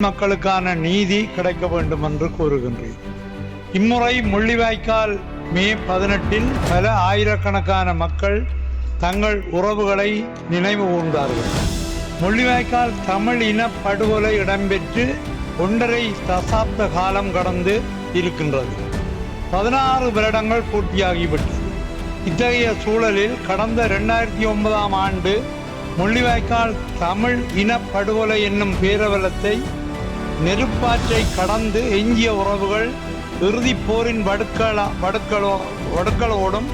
மக்களுக்கான நீதி கிடைக்க வேண்டும் என்று கூறுகின்றேன். இம்முறை முள்ளிவாய்க்கால் மே 18 பல ஆயிரக்கணக்கான மக்கள் தங்கள் உறவுகளை நினைவு கூர்ந்தார்கள். முள்ளிவாய்க்கால் தமிழ் இன படுகொலை இடம்பெற்று 1.5 தசாப்த காலம் கடந்து இருக்கின்றது. 16 வருடங்கள் பூர்த்தியாகிவிட்டது. இத்தகைய சூழலில் கடந்த 2009ஆம் ஆண்டு முள்ளிவாய்க்கால் தமிழ் இன படுகொலை என்னும் பேரவலத்தை நெருப்பாற்றை கடந்து எஞ்சிய உறவுகள் இறுதிப் போரின் வடுக்களோடும்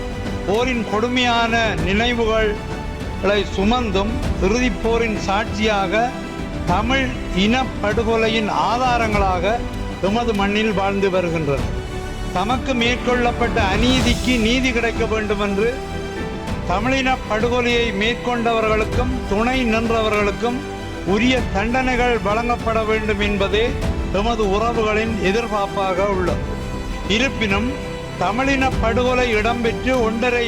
போரின் கொடுமையான நினைவுகளை சுமந்தும் இறுதிப் போரின் சாட்சியாக தமிழ் இன படுகொலையின் ஆதாரங்களாக எமது மண்ணில் வாழ்ந்து வருகின்றனர். தமக்கு மேற்கொள்ளப்பட்ட அநீதிக்கு நீதி கிடைக்க வேண்டும் என்று தமிழின படுகொலையை மேற்கொண்டவர்களுக்கும் துணை நின்றவர்களுக்கும் உரிய தண்டனைகள் வழங்கப்பட வேண்டும் என்பதே எமது உறவுகளின் எதிர்பார்ப்பாக உள்ளது. இருப்பினும் தமிழின படுகொலை இடம்பெற்று 1.5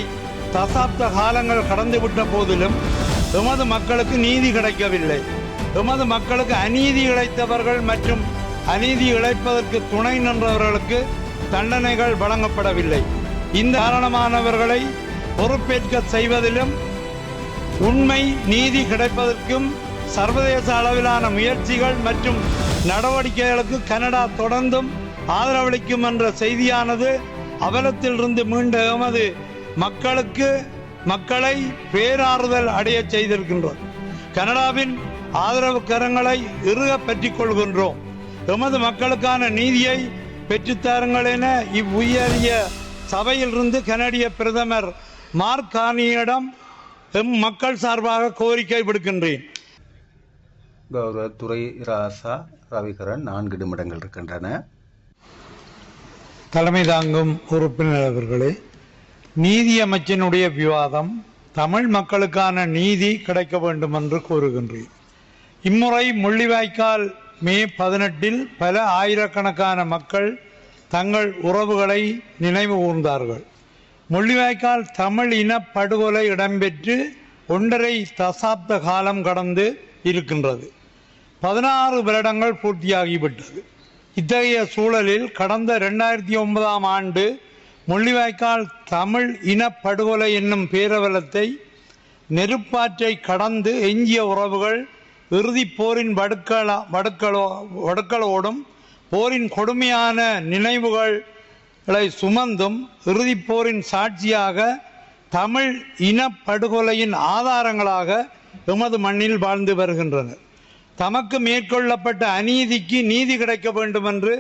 தசாப்த காலங்கள் கடந்துவிட்ட போதிலும் எமது மக்களுக்கு நீதி கிடைக்கவில்லை. எமது மக்களுக்கு அநீதி இழைத்தவர்கள் மற்றும் அநீதி இழைப்பதற்கு துணை நின்றவர்களுக்கு தண்டனைகள் வழங்கப்படவில்லை. இந்த காரணமானவர்களை பொறுப்பேற்க செய்வதிலும் உண்மை நீதி கிடைப்பதற்கும் சர்வதேச அளவிலான முயற்சிகள் மற்றும் நடவடிக்கைகளுக்கு கனடா தொடர்ந்தும் ஆதரவளிக்கும் என்ற செய்தியானது அவலத்திலிருந்து மீண்ட எமது மக்களை பேராறுதல் அடைய செய்திருக்கின்றோம். கனடாவின் ஆதரவு கரங்களை இறுக பெற்றுக் கொள்கின்றோம். எமது மக்களுக்கான நீதியை பெற்றுத்தாருங்கள் என இவ்வுயரிய சபையிலிருந்து கனடிய பிரதமர் மார்க் கார்னியிடம் எம் மக்கள் சார்பாக கோரிக்கை விடுக்கின்றேன். கௌரவ துரை ராசா ரவிகரன் 4 நிமிடங்கள் இருக்கின்றன. தலைமை தாங்கும் உறுப்பினர் அவர்களே, நீதி அமைச்சினுடைய விவாதம் தமிழ் மக்களுக்கான நீதி கிடைக்க வேண்டும் என்று கூறுகின்றேன். இம்முறை முள்ளிவாய்க்கால் மே 18 பல ஆயிரக்கணக்கான மக்கள் தங்கள் உறவுகளை நினைவு கூர்ந்தார்கள். முள்ளிவாய்க்கால் தமிழ் இன படுகொலை இடம்பெற்று 1.5 தசாப்த காலம் கடந்து இருக்கின்றது. 16 வருடங்கள் பூர்த்தியாகிவிட்டது. இத்தகைய சூழலில் கடந்த 2009ஆம் ஆண்டு முள்ளிவாய்க்கால் தமிழ் இன படுகொலை என்னும் பேரவலத்தை நெருப்பாற்றை கடந்து எஞ்சிய உறவுகள் இறுதிப் போரின் வடுக்களோடும் போரின் கொடுமையான நினைவுகளை சுமந்தும் இறுதிப் போரின் சாட்சியாக தமிழ் இன படுகொலையின் ஆதாரங்களாக எமது மண்ணில் வாழ்ந்து வருகின்றனர். தமக்கு மேற்கொள்ளப்பட்ட அநீதிக்கு நீதி கிடைக்க வேண்டும் என்று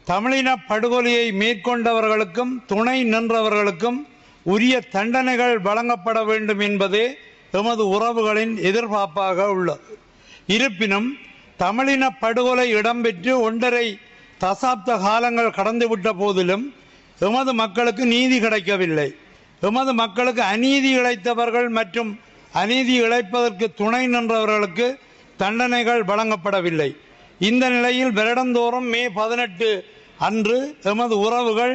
தமிழின படுகொலையை மேற்கொண்டவர்களுக்கும் துணை நின்றவர்களுக்கும் உரிய தண்டனைகள் வழங்கப்பட வேண்டும் என்பதே எமது உறவுகளின் எதிர்பார்ப்பாக உள்ளது. இருப்பினும் தமிழின படுகொலை இடம்பெற்று 1.5 தசாப்த காலங்கள் கடந்துவிட்ட போதிலும் எமது மக்களுக்கு நீதி கிடைக்கவில்லை. எமது மக்களுக்கு அநீதி இழைத்தவர்கள் மற்றும் அநீதி இழைப்பதற்கு துணை நின்றவர்களுக்கு தண்டனைகள் வழங்கப்படவில்லை. இந்த நிலையில் வருடந்தோறும் மே 18 அன்று எமது உறவுகள்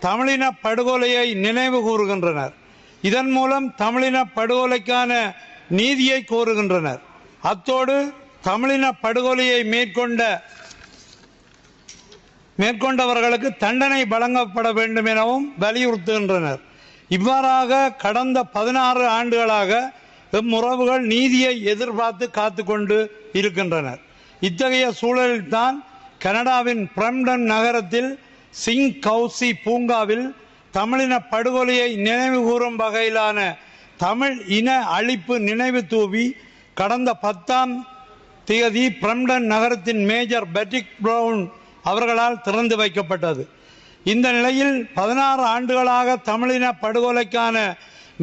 தமிழின படுகொலையை நினைவு கூறுகின்றனர். இதன் மூலம் தமிழின படுகொலைக்கான நீதியை கோருகின்றனர். அத்தோடு தமிழின படுகொலையை மேற்கொண்டவர்களுக்கு தண்டனை வழங்கப்பட வேண்டும் எனவும் வலியுறுத்துகின்றனர். இவ்வாறாக கடந்த 16 ஆண்டுகளாக எம் உறவுகள் நீதியை எதிர்பார்த்து காத்து கொண்டு இருக்கின்றனர். இத்தகைய சூழலில்தான் கனடாவின் பிரம்டன் நகரத்தில் சிங் கௌசி பூங்காவில் தமிழின படுகொலையை நினைவு கூறும் வகையிலான தமிழ் இன அழிப்பு நினைவு தூவி கடந்த 10ஆம் தேதி பிரம்டன் நகரத்தின் மேஜர் பெட்ரிக் பிரவுன் அவர்களால் திறந்து வைக்கப்பட்டது. இந்த நிலையில் 16 ஆண்டுகளாக தமிழின படுகொலைக்கான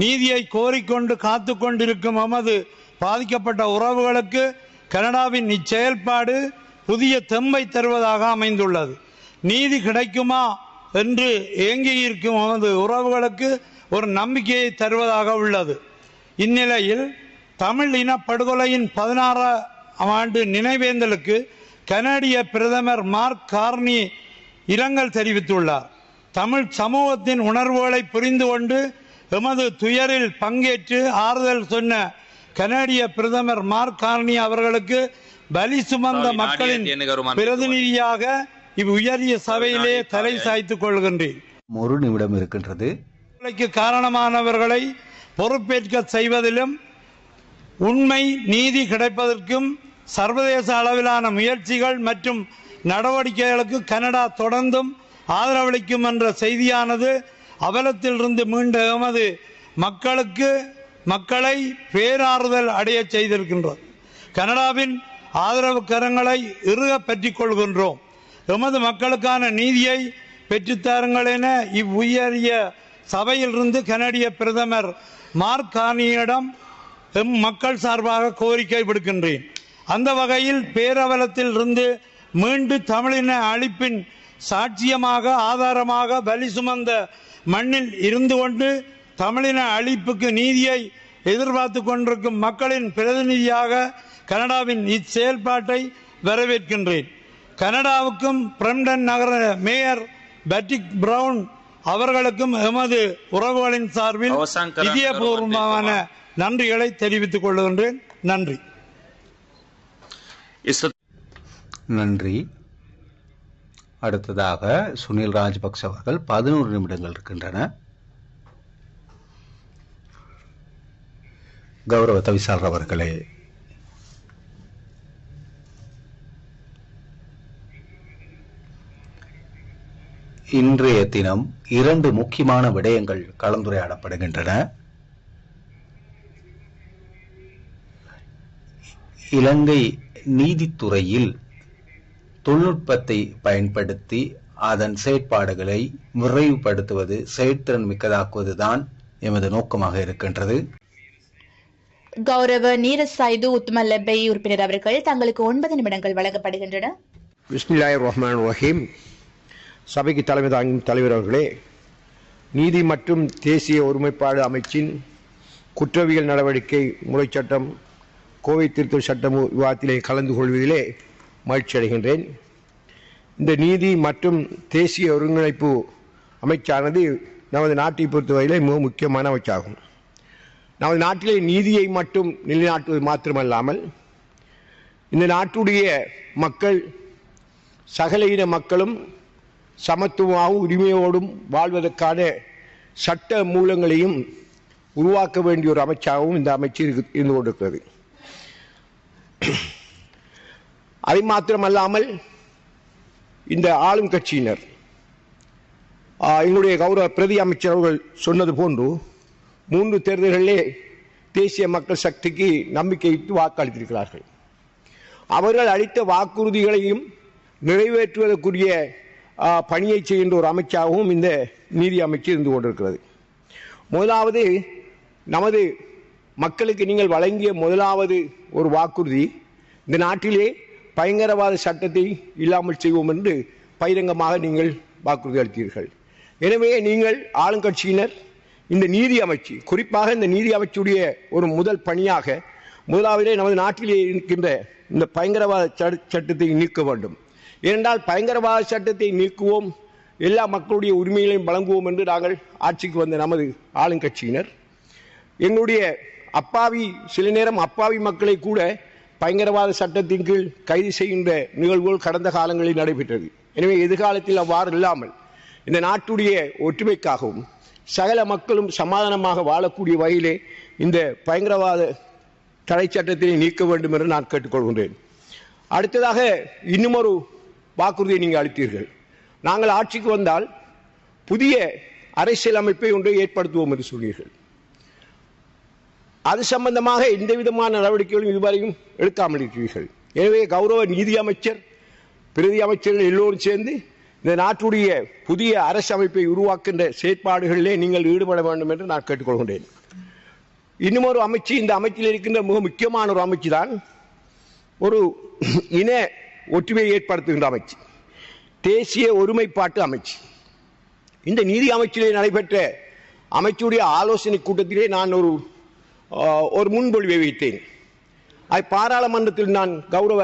நீதியை கோரிக்கொண்டு காத்து கொண்டிருக்கும் எமது பாதிக்கப்பட்ட உறவுகளுக்கு கனடாவின் இச்செயல்பாடு புதிய தெம்பை தருவதாக அமைந்துள்ளது. நீதி கிடைக்குமா என்று ஏங்கியிருக்கும் எமது உறவுகளுக்கு ஒரு நம்பிக்கையை தருவதாக உள்ளது. இந்நிலையில் தமிழ் இன படுகொலையின் 16ஆம் ஆண்டு நினைவேந்தலுக்கு கனடிய பிரதமர் மார்க் கார்னி இரங்கல் தெரிவித்துள்ளார். தமிழ் சமூகத்தின் உணர்வுகளை புரிந்து கொண்டு எமது துயரில் பங்கேற்று ஆறுதல் சொன்ன கனடிய பிரதமர் மார்க் கார்னி அவர்களுக்கு பலி சுமந்த மக்களின் பிரதிநிதியாக இவ்வுயரிய சபையிலே தலை சாய்த்துக் கொள்கின்றேன். ஒரு நிமிடம் இருக்கின்றது. காரணமானவர்களை பொறுப்பேற்க செய்வதிலும் உண்மை நீதி கிடைப்பதற்கும் சர்வதேச அளவிலான முயற்சிகள் மற்றும் நடவடிக்கைகளுக்கு கனடா தொடர்ந்தும் ஆதரவளிக்கும் என்ற செய்தியானது அவலத்திலிருந்து மீண்ட எமது மக்களை பேராறுதல் அடைய செய்திருக்கின்றது. கனடாவின் ஆதரவு கரங்களை இறுக பெற்றுக் கொள்கின்றோம். எமது மக்களுக்கான நீதியை பெற்றுத்தாருங்கள் என இவ்வுயரிய சபையிலிருந்து கனடிய பிரதமர் மார்க் கார்னியிடம் எம் மக்கள் சார்பாக கோரிக்கை விடுக்கின்றேன். அந்த வகையில் பேரவலத்தில் இருந்து மீண்டு தமிழின அழிப்பின் சாட்சியமாக ஆதாரமாக பலி சுமந்த மண்ணில் இருந்து கொண்டு தமிழின அழிப்புக்கு நீதியை எதிர்பார்த்து கொண்டிருக்கும் மக்களின் பிரதிநிதியாக கனடாவின் இச்செயல்பாட்டை வரவேற்கின்றேன். கனடாவுக்கும் பிரம்டன் நகர மேயர் பேட்ரிக் பிரவுன் அவர்களுக்கும் எமது உறவுகளின் சார்பில் இதயபூர்வமான நன்றிகளை தெரிவித்துக் கொள்கின்றேன். நன்றி. நன்றி. அடுத்ததாக சுனில் ராஜபக்ச அவர்கள் 11 நிமிடங்கள் இருக்கின்றன. கௌரவ தவிசாளர் அவர்களே, இன்றைய தினம் 2 முக்கியமான விடயங்கள் கலந்துரையாடப்படுகின்றன. இலங்கை நீதித்துறையில் தொழில்நுட்பத்தை பயன்படுத்தி அதன் செயற்பாடுகளை விரைவுபடுத்துவது, செயற்திறன் மிக்கதாக்குவதுதான் எமது நோக்கமாக இருக்கின்றது. கௌரவ நீரசாய்து உத்மல்லபை உறுப்பினர் அவர்கள் தங்களுக்கு 9 நிமிடங்கள் வழங்கப்படுகின்றன. பிஸ்மில்லாஹிர் ரஹ்மானிர் ரஹீம். சபைக்கு தலைமை தாங்கும் தலைவர் அவர்களே, நீதி மற்றும் தேசிய ஒருமைப்பாடு அமைச்சின் குற்றவியல் நடவடிக்கை முறைச்சட்டம் கோவை திருத்தம் சட்டம் விவாதத்திலே கலந்து கொள்வதிலே மகிழ்ச்சி அடைகின்றேன். இந்த நீதி மற்றும் தேசிய ஒருங்கிணைப்பு அமைச்சானது நமது நாட்டை பொறுத்தவரையிலே மிக முக்கியமான அமைச்சாகும். நமது நாட்டிலே நீதியை மட்டும் நிலைநாட்டுவது மாத்திரமல்லாமல் இந்த நாட்டுடைய மக்கள் சகல இன மக்களும் சமத்துவமாகவும் உரிமையோடும் வாழ்வதற்கான சட்ட மூலங்களையும் உருவாக்க வேண்டிய ஒரு அமைச்சாகவும் இந்த அமைச்சு இருந்து கொண்டிருக்கிறது. அதை மாத்திரமல்லாமல் இந்த ஆளும் கட்சியினர் எங்களுடைய கௌரவ பிரதி அமைச்சர் அவர்கள் சொன்னது போன்று 3 தேர்தல்களிலே தேசிய மக்கள் சக்திக்கு நம்பிக்கையிட்டு வாக்களித்திருக்கிறார்கள். அவர்கள் அளித்த வாக்குறுதிகளையும் நிறைவேற்றுவதற்குரிய பணியை செய்கின்ற ஒரு அமைச்சாகவும் இந்த நீதி அமைச்சு இருந்து கொண்டிருக்கிறது. முதலாவது, நமது மக்களுக்கு நீங்கள் வழங்கிய முதலாவது ஒரு வாக்குறுதி, இந்த நாட்டிலே பயங்கரவாத சட்டத்தை இல்லாமல் செய்வோம் என்று பகிரங்கமாக நீங்கள் வாக்குறுதி அளித்தீர்கள். எனவே நீங்கள் ஆளுங்கட்சியினர் இந்த நீதி அமைச்சு, குறிப்பாக இந்த நீதி அமைச்சுடைய ஒரு முதல் பணியாக முதலாவதே நமது நாட்டிலே இருக்கின்ற இந்த பயங்கரவாத சட்டத்தை நீக்க வேண்டும். ஏனென்றால் பயங்கரவாத சட்டத்தை நீக்குவோம், எல்லா மக்களுடைய உரிமைகளையும் வழங்குவோம் என்று நாங்கள் ஆட்சிக்கு வந்த நமது ஆளுங்கட்சியினர் எங்களுடைய சில நேரம் அப்பாவி மக்களை கூட பயங்கரவாத சட்டத்தின் கீழ் கைது செய்கின்ற நிகழ்வுகள் கடந்த காலங்களில் நடைபெற்றது. எனவே எதிர்காலத்தில் அவ்வாறு இல்லாமல் இந்த நாட்டுடைய ஒற்றுமைக்காகவும் சகல மக்களும் சமாதானமாக வாழக்கூடிய வகையிலே இந்த பயங்கரவாத தடை சட்டத்தை நீக்க வேண்டும் என்று நான் கேட்டுக்கொள்கின்றேன். அடுத்ததாக இன்னும் ஒரு வாக்குறுதியை நீங்கள் அளித்தீர்கள். நாங்கள் ஆட்சிக்கு வந்தால் புதிய அரசியல் அமைப்பை ஒன்றை ஏற்படுத்துவோம் என்று சொன்னீர்கள். அது சம்பந்தமாக எந்த விதமான நடவடிக்கைகளும் இதுவரையும் எடுக்காமல் இருக்கிறீர்கள். எனவே கௌரவ நீதி அமைச்சர், பிரதி அமைச்சர்கள் எல்லோரும் சேர்ந்து இந்த நாட்டுடைய புதிய அரசு அமைப்பை உருவாக்குகின்ற செயற்பாடுகளிலே நீங்கள் ஈடுபட வேண்டும் என்று நான் கேட்டுக்கொள்கின்றேன். இன்னும் ஒரு அமைச்சு, இந்த அமைச்சில் இருக்கின்ற மிக முக்கியமான ஒரு அமைச்சு தான் ஒரு இன ஒற்றுமையை ஏற்படுத்துகின்ற அமைச்சு, தேசிய ஒருமைப்பாட்டு அமைச்சு. இந்த நீதி அமைச்சிலே நடைபெற்ற அமைச்சுடைய ஆலோசனை கூட்டத்திலே நான் ஒரு முன்மொழிவை வைத்தேன். அது பாராளுமன்றத்தில் நான் கௌரவ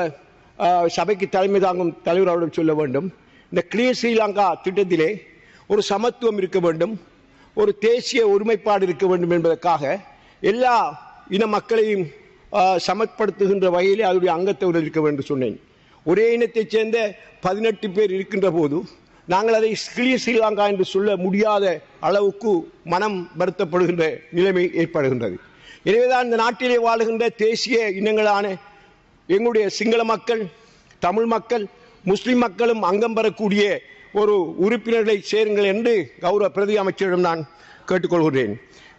சபைக்கு தலைமை தாங்கும் தலைவர் அவர்கள் சொல்ல வேண்டும். இந்த கிளியர் ஸ்ரீலங்கா திட்டத்திலே ஒரு சமத்துவம் இருக்க வேண்டும், ஒரு தேசிய ஒருமைப்பாடு இருக்க வேண்டும் என்பதற்காக எல்லா இன மக்களையும் சமப்படுத்துகின்ற வகையிலே அதனுடைய அங்கத்தவர் இருக்க வேண்டும் சொன்னேன். ஒரே இனத்தைச் சேர்ந்த 18 பேர் இருக்கின்ற போது நாங்கள் அதை ஸ்ரீலங்கா என்று சொல்ல முடியாத அளவுக்கு மனம் வருத்தப்படுகின்ற நிலைமை ஏற்படுகின்றது. எனவேதான் இந்த நாட்டிலே வாழுகின்ற தேசிய இனங்களான எங்களுடைய சிங்கள மக்கள், தமிழ் மக்கள், முஸ்லிம் மக்களும் அங்கம் பெறக்கூடிய ஒரு உறுப்பினர்களை சேருங்கள் என்று கௌரவ பிரதி அமைச்சரிடம் நான் கேட்டுக்கொள்கிறேன்.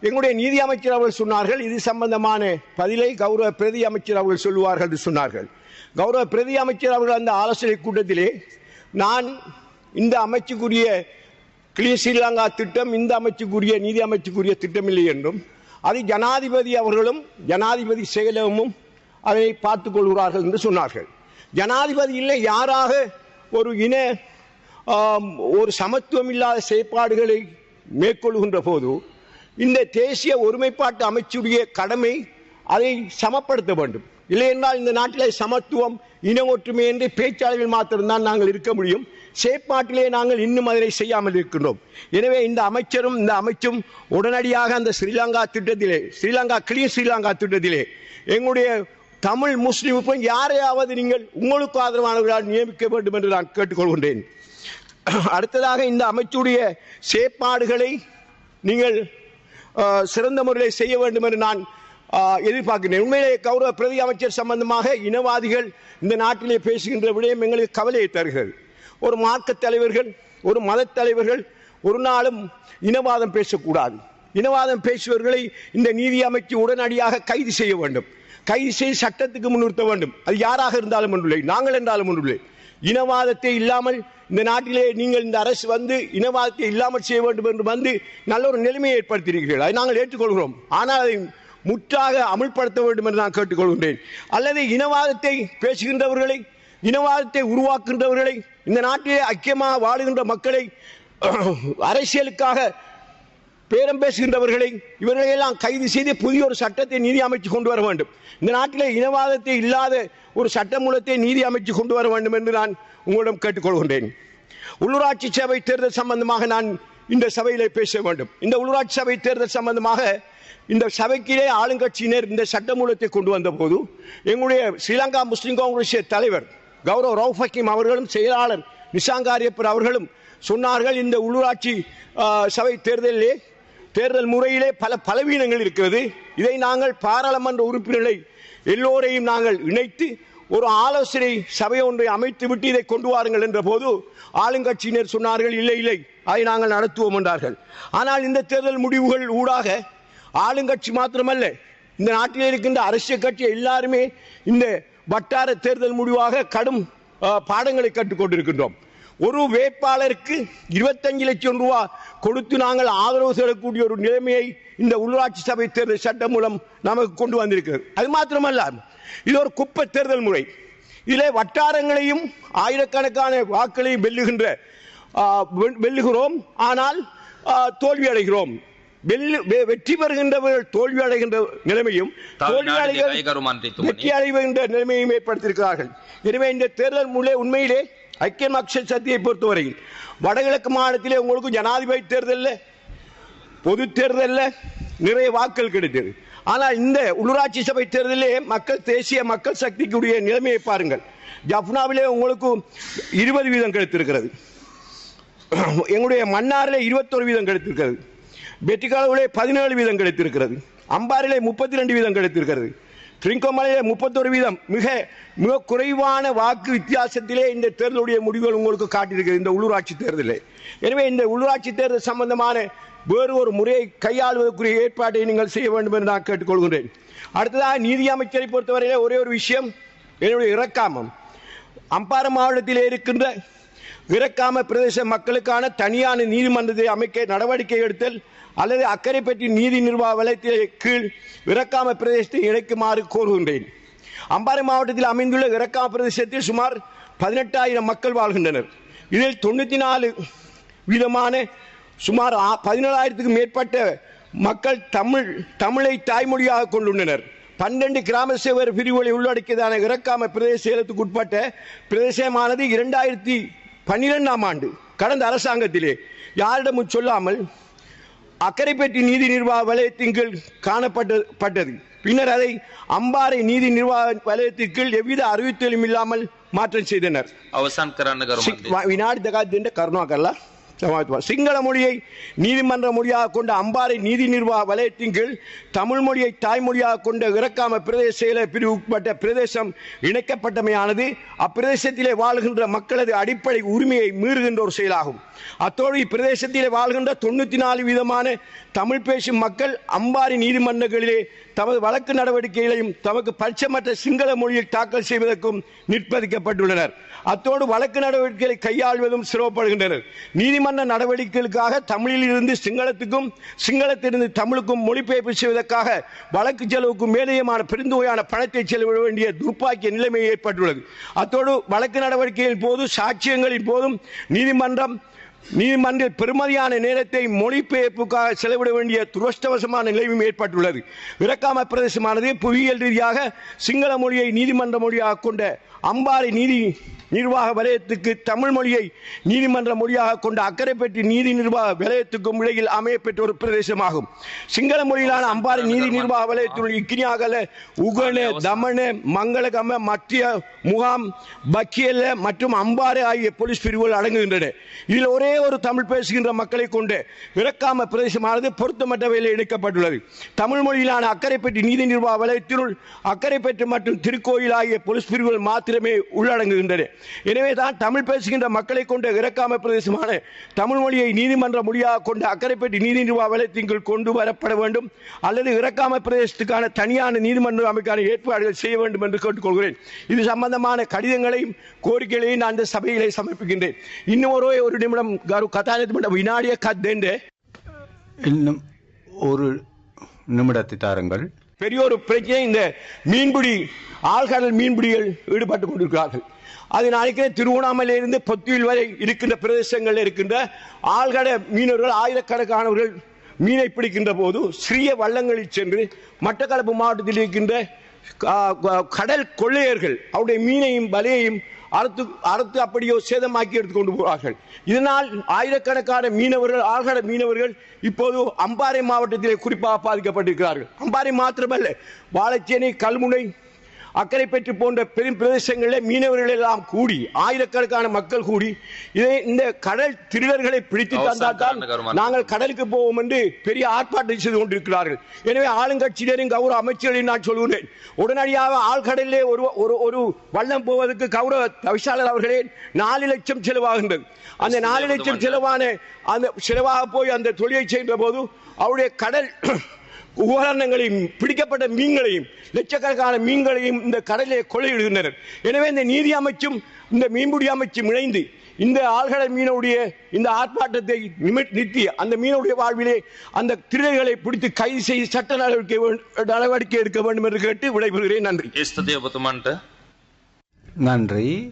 எங்களுடைய நீதி அமைச்சர் அவர்கள் சொன்னார்கள், இது சம்பந்தமான பதிலை கௌரவ பிரதி அமைச்சர் அவர்கள் சொல்லுவார்கள் என்று சொன்னார்கள். கௌரவ பிரதி அமைச்சர் அவர்கள் அந்த ஆலோசனை கூட்டத்திலே நான் இந்த அமைச்சுக்குரிய கிளீன் ஸ்ரீலங்கா திட்டம் இந்த அமைச்சுக்குரிய நீதி அமைச்சுக்குரிய திட்டம் இல்லை என்றும் அதை ஜனாதிபதி அவர்களும் ஜனாதிபதி செயலகமும் அதை பார்த்துக் கொள்கிறார்கள் என்று சொன்னார்கள். ஜனாதிபதி இல்லை, யாராக ஒரு ஒரு சமத்துவம் இல்லாத செயற்பாடுகளை மேற்கொள்கின்ற போது இந்த தேசிய ஒருமைப்பாட்டு அமைச்சுடைய கடமை அதை சமப்படுத்த வேண்டும். இல்லை என்றால் இந்த நாட்டிலே சமத்துவம் இன ஒற்றுமை என்று பேச்சாளர்கள் மாத்திரம்தான் நாங்கள் இருக்க முடியும். செயற்பாட்டிலே நாங்கள் இன்னும் அதனை செய்யாமல் இருக்கின்றோம். எனவே இந்த அமைச்சரும் இந்த அமைச்சும் உடனடியாக அந்த ஸ்ரீலங்கா திட்டத்திலே கிளீன் ஸ்ரீலங்கா திட்டத்திலே எங்களுடைய தமிழ் முஸ்லிம் யாரையாவது நீங்கள் உங்களுக்கு ஆதரவானவர்களால் நியமிக்க வேண்டும் என்று நான் கேட்டுக்கொள்கின்றேன். அடுத்ததாக இந்த அமைச்சுடைய செயற்பாடுகளை நீங்கள் சிறந்த முறையில் செய்ய வேண்டும் என்று நான் எதிர்பார்க்கிறேன். உண்மையிலே கௌரவ பிரதி அமைச்சர் சம்பந்தமாக இனவாதிகள் இந்த நாட்டிலே பேசுகின்ற விடயம் எங்களுக்கு கவலையை தருகிறது. ஒரு மார்க்க தலைவர்கள், ஒரு மத தலைவர்கள் ஒரு நாளும் இனவாதம் பேசக்கூடாது. இனவாதம் பேசுபவர்களை இந்த நீதி அமைச்சு உடனடியாக கைது செய்ய வேண்டும். கைது செய்து சட்டத்துக்கு முன்னிறுத்த வேண்டும். அது யாராக இருந்தாலும் ஒன்றில்லை, நாங்கள் என்றாலும் ஒன்றில்லை. இனவாதத்தை இல்லாமல் இந்த நாட்டிலே நீங்கள் இந்த அரசு வந்து இனவாதத்தை இல்லாமல் செய்ய வேண்டும் என்று வந்து நல்ல ஒரு நிலைமையை ஏற்படுத்தியிருக்கிறீர்கள். அதை நாங்கள் ஏற்றுக்கொள்கிறோம். ஆனால் அதை முற்றாக அமுல்படுத்த வேண்டும் என்று நான் கேட்டுக்கொள்கின்றேன். அல்லது இனவாதத்தை பேசுகின்றவர்களை, இனவாதத்தை உருவாக்குகின்றவர்களை, இந்த நாட்டிலே ஐக்கியமாக வாழுகின்ற மக்களை அரசியலுக்காக பேரம் பேசுகின்றவர்களை இவர்களையெல்லாம் கைது செய்து புதிய ஒரு சட்டத்தை நீதி அமைச்சு கொண்டு வர வேண்டும். இந்த நாட்டிலே இனவாதத்தை இல்லாத ஒரு சட்டமூலத்தை நீதி அமைச்சு கொண்டு வர வேண்டும் என்று நான் உங்களிடம் கேட்டுக்கொள்கின்றேன். உள்ளூராட்சி சபை தேர்தல் சம்பந்தமாக நான் இந்த சபையிலே பேச வேண்டும். இந்த உள்ளூராட்சி சபை தேர்தல் சம்பந்தமாக இந்த சபைக்கிலே ஆளுங்கட்சியினர் இந்த சட்டமூலத்தை கொண்டு வந்த போது எங்களுடைய ஸ்ரீலங்கா முஸ்லிம் காங்கிரஸ் தலைவர் கௌரவ் ரவுஃப் ஹக்கீம் அவர்களும் செயலாளர் நிஷாங்காரியப்பர் அவர்களும் சொன்னார்கள், இந்த உள்ளூராட்சி சபை தேர்தலிலே தேர்தல் முறையிலே பல பலவீனங்கள் இருக்கிறது. இதை நாங்கள் பாராளுமன்ற உறுப்பினர்களை எல்லோரையும் நாங்கள் இணைத்து ஒரு ஆலோசனை சபை ஒன்றை அமைத்து விட்டு இதை கொண்டு வாருங்கள் என்ற போது ஆளுங்கட்சியினர் சொன்னார்கள், இல்லை இல்லை அதை நாங்கள் நடத்துவோம் என்றார்கள். ஆனால் இந்த தேர்தல் முடிவுகள் ஊடாக ஆளுங்கட்சி மாத்திரமல்ல, இந்த நாட்டில் இருக்கின்ற அரசியல் கட்சி எல்லாருமே இந்த வட்டார தேர்தல் முடிவாக கடும் பாடங்களை கற்றுக்கொண்டிருக்கின்றோம். ஒரு வேட்பாளருக்கு 25 லட்சம் ரூபாய் கொடுத்து நாங்கள் ஆதரவு செல்லக்கூடிய ஒரு நிலைமையை இந்த உள்ளாட்சி சபை தேர்தல் சட்டம் மூலம் நமக்கு கொண்டு வந்திருக்கிறது. அது மாத்திரமல்ல, இது ஒரு குப்பை தேர்தல் முறை. இதிலே வட்டாரங்களையும் ஆயிரக்கணக்கான வாக்குகளையும் வெல்லுகிறோம், ஆனால் தோல்வி அடைகிறோம். வெற்றி பெறுகின்றவர்கள் தோல்வி அடைகின்ற நிலைமையும் வெற்றி அடைகின்ற நிலைமையும் ஏற்படுத்தியிருக்கிறார்கள். எனவே இந்த தேர்தல் முறை உண்மையிலே ஐக்கிய மக்கள் சக்தியை பொறுத்தவரையில் வடகிழக்கு மாநிலத்திலே உங்களுக்கு ஜனாதிபதி தேர்தலில் பொது தேர்தலில் நிறைய வாக்குகள் கிடைத்தது. ஆனால் இந்த உள்ளூராட்சி சபை தேர்தலிலே தேசிய மக்கள் சக்திக்குரிய நிலைமையை பாருங்கள். ஜப்னாவிலே உங்களுக்கு 20 வீதம் கிடைத்திருக்கிறது, எங்களுடைய மன்னாரிலே 21 வீதம் கிடைத்திருக்கிறது, பெட்டிக்காலவிலே 17 வீதம் கிடைத்திருக்கிறது, அம்பாரிலே 32 வீதம் கிடைத்திருக்கிறது, திரிங்கோமலையிலே 31 வீதம். மிக குறைவான வாக்கு வித்தியாசத்திலே இந்த தேர்தலுடைய முடிவுகள் உங்களுக்கு காட்டியிருக்கிறது இந்த உள்ளூராட்சி தேர்தலில். எனவே இந்த உள்ளூராட்சி தேர்தல் சம்பந்தமான வேறு ஒரு முறையை கையாளுவதற்குரிய ஏற்பாட்டை நீங்கள் செய்ய வேண்டும் என்று நான் கேட்டுக்கொள்கின்றேன். அடுத்ததாக நீதி அமைச்சரை பொறுத்தவரையிலே ஒரே ஒரு விஷயம், என்னுடைய இறக்காமம் அம்பாறை மாவட்டத்திலே இருக்கின்ற இறக்காம பிரதேச மக்களுக்கான தனியான நீதிமன்றத்தை அமைக்க நடவடிக்கை எடுத்தல் அல்லது அக்கரைப்பட்டி நீதி நிர்வாக வலயத்தின் கீழ் இறக்காம பிரதேசத்தை இணைக்குமாறு கோருகின்றேன். அம்பாறை மாவட்டத்தில் அமைந்துள்ள இறக்காம பிரதேசத்தில் சுமார் 18,000 மக்கள் வாழ்கின்றனர். இதில் 94 வீதமான சுமார் 17,000க்கும் மேற்பட்ட மக்கள் தமிழை தாய்மொழியாக கொண்டுள்ளனர். 12 கிராம சேவர் பிரிவுகளை உள்ளடக்கியதான இறக்காம பிரதேச செயலத்துக்கு உட்பட்ட பிரதேசமானது 2012ஆம் ஆண்டு கடந்த அரசாங்கத்திலே யாரிடமும் சொல்லாமல் அக்கரைப்பட்டி நீதி நிர்வாக வலயத்தின் கீழ் காணப்பட்டது. பின்னர் அதை அம்பாறை நீதி நிர்வாக வலயத்திற்கு எவ்வித அறிவித்தலும் இல்லாமல் மாற்றம் செய்தனர். අවසන් කරන්න ගරු මන්ත්‍රී. විනාඩි දෙකක් දෙන්න කරුණා කරලා சிங்கள மொழியை நீதிமன்ற மொழியாக கொண்ட அம்பாறை நீதி நிர்வாக வலயத்தின் கீழ் தமிழ் மொழியை தாய்மொழியாக கொண்ட இறக்காம பிரதேச செயல பிரிவு உட்பட்ட பிரதேசம் இணைக்கப்பட்டமையானது அப்பிரதேசத்திலே வாழ்கின்ற மக்களது அடிப்படை உரிமையை மீறுகின்ற ஒரு செயலாகும். அத்தோடு இப்பிரதேசத்திலே வாழ்கின்ற 94% தமிழ் பேசும் மக்கள் அம்பாறை நீதிமன்றங்களிலே தமது வழக்கு நடவடிக்கைகளையும் தமக்கு பட்சமற்ற சிங்கள மொழியில் தாக்கல் செய்வதற்கும் நிர்பந்திக்கப்பட்டுள்ளனர். அத்தோடு வழக்கு நடவடிக்கைகளை கையாள்வதும் சிரமப்படுகின்றனர். நீதிமன்ற நடவடிக்கைகளுக்காக தமிழில் இருந்து சிங்களத்துக்கும் சிங்களத்திலிருந்து தமிழுக்கும் மொழிபெயர்ப்பு செய்வதற்காக வழக்கு செலவுக்கு மேலேயமான பெருந்தொகையான பணத்தை செலவிட வேண்டிய துர்ப்பாக்கிய நிலைமை ஏற்பட்டுள்ளது. அத்தோடு வழக்கு நடவடிக்கையின் போது சாட்சியங்களின் போதும் நீதிமன்ற பெருமதியான நேரத்தை மொழிபெயர்ப்புக்காக செலவிட வேண்டிய துரஷ்டவசமான நிலையும் ஏற்பட்டுள்ளது. இறக்காம பிரதேசமானது புவியியல் ரீதியாக சிங்கள மொழியை நீதிமன்ற மொழியாக கொண்ட அம்பாறை நீதி நிர்வாக வலயத்துக்கு தமிழ் மொழியை நீதிமன்ற மொழியாக கொண்ட அக்கரைப்பட்டி நீதி நிர்வாக வலயத்துக்கும் இடையில் அமையப்பெற்ற ஒரு பிரதேசமாகும். சிங்கள மொழியிலான அம்பாறை நீதி நிர்வாக வலயத்தினுள் இக்கினியாகல, உகன, தமன, மங்களகம, மத்திய முகாம், பக்கியல்ல மற்றும் அம்பாறை ஆகிய போலீஸ் பிரிவுகள் அடங்குகின்றன. இதில் ஒரே ஒரு தமிழ் பேசுகின்ற மக்களை கொண்டு இறக்காம பிரதேசமானது பொருத்தமற்ற வகையில் இணைக்கப்பட்டுள்ளது. தமிழ் மொழியிலான அக்கரைப்பட்டி நீதி நிர்வாக வலயத்தினுள் அக்கரைப்பட்டு மற்றும் திருக்கோயில் ஆகிய போலீஸ் பிரிவுகள் மாத்திரமே உள்ளடங்குகின்றன. எனவே தான் தமிழ் பேசுகின்ற மக்களை கொண்ட இறக்காம பிரதேசமான தமிழ் மொழியை நீதிமன்ற மொழியாக கொண்ட அக்கரைப்பட்டி நீதி நிர்வாக வலயத்தின் கீழ் கொண்டு வரப்பட வேண்டும் அல்லது இறக்காம பிரதேசத்துக்கான தனியான நீதிமன்ற அமைக்கான ஏற்பாடுகள் செய்ய வேண்டும் என்று கேட்டுக்கொள்கிறேன். இது சம்பந்தமான கடிதங்களையும் கோரிக்கைகளையும் நான் இந்த சபையிலே சமர்ப்பிக்கின்றேன். இன்னும் ஒரு நிமிடம் கதாநிதி வினாடிய கத்தேண்டு இன்னும் ஒரு நிமிடத்தை தாருங்கள். பெரிய ஒரு பிரச்சனை, இந்த மீன்பிடி ஆழ்கடல் மீன்பிடிகள் ஈடுபட்டுக் கொண்டிருக்கிறார்கள். அது நினைக்கிறேன் திருவண்ணாமலையிலிருந்து பொத்தியில் வரை இருக்கின்ற பிரதேசங்களில் இருக்கின்ற ஆழ்கட மீனவர்கள் ஆயிரக்கணக்கானவர்கள் மீனை பிடிக்கின்ற போது சிறிய வள்ளங்களில் சென்று மட்டக்களப்பு மாவட்டத்தில் இருக்கின்ற கடல் கொள்ளையர்கள் அவருடைய மீனையும் வலையையும் அறுத்து அப்படியோ சேதமாக்கி எடுத்துக்கொண்டு போகிறார்கள். இதனால் ஆயிரக்கணக்கான மீனவர்கள் ஆழ்கட மீனவர்கள் இப்போது அம்பாறை மாவட்டத்திலே குறிப்பாக பாதிக்கப்பட்டிருக்கிறார்கள். அம்பாறை மாத்திரமல்ல, வாழைச்சேனை, கல்முனை, அக்கரைப்பற்று போன்ற பெரும் பிரதேசங்களில் மீனவர்கள் எல்லாம் கூடி ஆயிரக்கணக்கான மக்கள் கூடி இந்த கடல் திருடர்களை பிடித்து தந்தால்தான் நாங்கள் கடலுக்கு போவோம் என்று பெரிய ஆர்ப்பாட்டம் செய்து கொண்டிருக்கிறார்கள். எனவே ஆளுங்கட்சியினரின் கௌரவ அமைச்சர்களையும் நான் சொல்கிறேன், உடனடியாக ஆழ்கடலிலே ஒரு வள்ளம் போவதற்கு கௌரவ தவிசாளர் அவர்களே 4 லட்சம் செலவாகின்றது. அந்த 4 லட்சம் செலவாக போய் அந்த தொழிலை செய்கின்ற போது அவருடைய கடல் உபகரணங்களையும் பிடிக்கப்பட்ட மீன்களையும் லட்சக்கணக்கான மீன்களையும் இந்த கடலிலே கொள்ளையிடுகின்றனர். எனவே இந்த நீதி அமைச்சும் இந்த மீன்பிடி அமைச்சும் இணைந்து இந்த ஆழ்கடல் மீனுடைய இந்த ஆர்ப்பாட்டத்தை நிறுத்தி அந்த மீனுடைய வாழ்விலே அந்த திருடர்களை பிடித்து கைது செய்து சட்ட நடவடிக்கை எடுக்க வேண்டும் என்று கேட்டு விடைபெறுகிறேன். நன்றி. நன்றி.